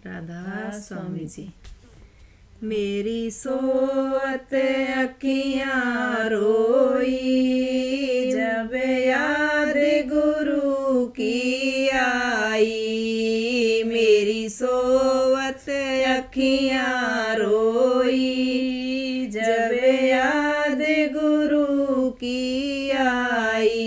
राधा स्वामी जी। मेरी सोवत अखियाँ रोई, जब याद गुरु की आई। मेरी सोवत अखियाँ रोई, जब याद गुरु की आई।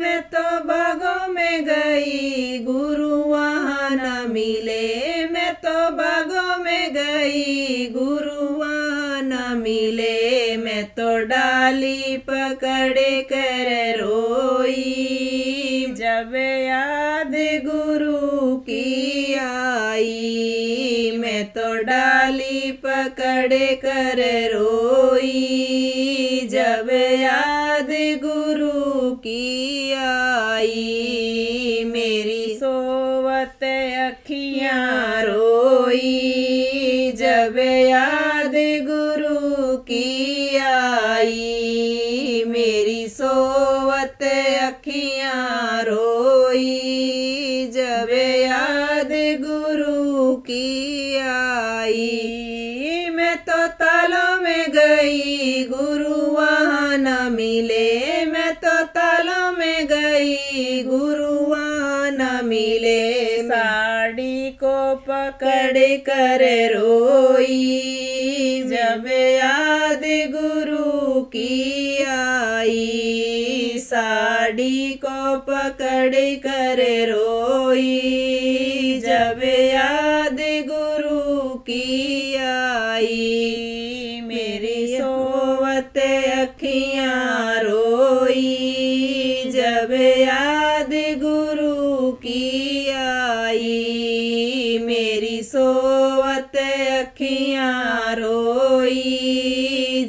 मैं तो बागों में गई, गुरु वहाँ न मिले। मैं तो बागों में गई, गुरु वहाँ न मिले। मैं तो डाली पकड़ कर रोई, जब याद गुरु की आई। मैं तो डाली पकड़ कर रोई, जब याद गुरु की आई। मेरी सोवत अखियाँ रोई, जब याद गुरु की आई। मेरी सोवत अखियाँ रोई, जब याद गुरु की आई। मैं तो तालों में गई, गुरु वहाँ न मिले। मैं तो तालों में गई, गुरु वहाँ न मिले। साड़ी को पकड़ कर रोई, जब याद गुरु की आई। साड़ी को पकड़ कर रोई, जब याद गुरु की आई। मेरी सोवत अखियाँ रोई, जब याद गुरु की आई। मेरी सोवत अखियाँ रोई,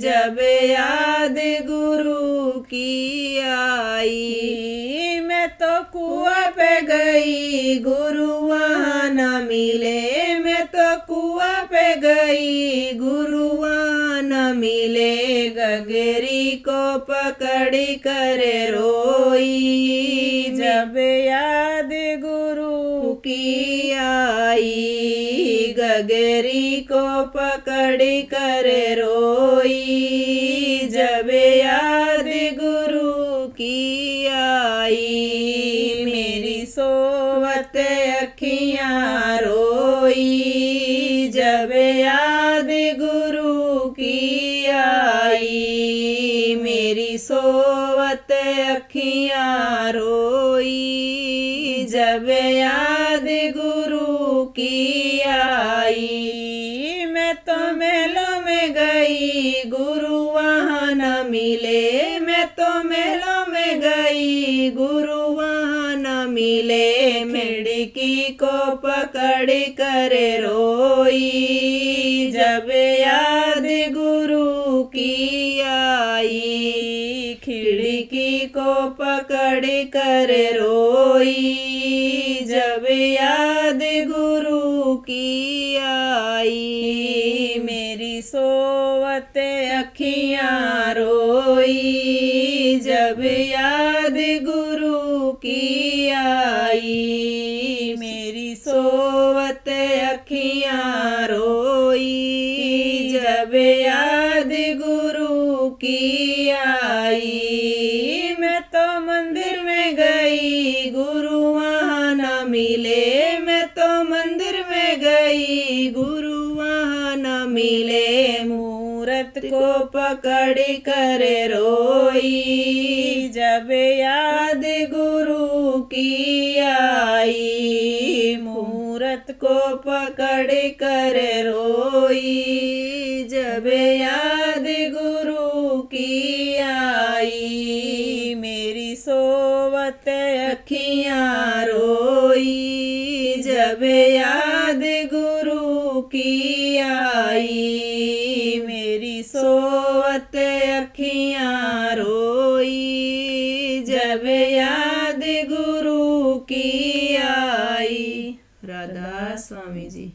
जब याद गुरु की आई। मैं तो कुआं पे गई, गुरु वहाँ न मिले। मैं तो कुआं पे गई, गुरु वहाँ न मिले। गगरी को पकड़ कर रोई, जब याद गुरु की आई। गगरी को पकड़ कर रोई, जब याद गुरु की आई। मेरी सोवत अखियाँ रोई, जब याद गुरु की आई। मेरी सोवत अखियाँ रोई, जब याद गुरु की आई। मैं तो महलों में गई, गुरु वहाँ न मिले। मैं तो महलों में गई, गुरु वहाँ न मिले। खिड़की को पकड़ कर रोई, जब याद गुरु की आई। खिड़की को पकड़ कर रोई, जब याद गुरु की आई। मेरी सोवत अखियाँ रोई, जब याद गुरु की आई। मेरी सोवत अखियाँ रोई, जब याद गुरु की आई। मैं तो मंदिर में गई, गुरु वहाँ न मिले। मैं तो मंदिर में गई, गुरु वहाँ न मिले। मूरत को पकड़ कर रोई, जब याद गुरु की आई। मूरत को पकड़ कर रोई, जब याद गुरु की आई। मेरी सोवत अखियाँ रोई, जब याद गुरु की आई। मेरी सोवत अखियाँ रोई, जब याद गुरु की आई। राधा स्वामी जी।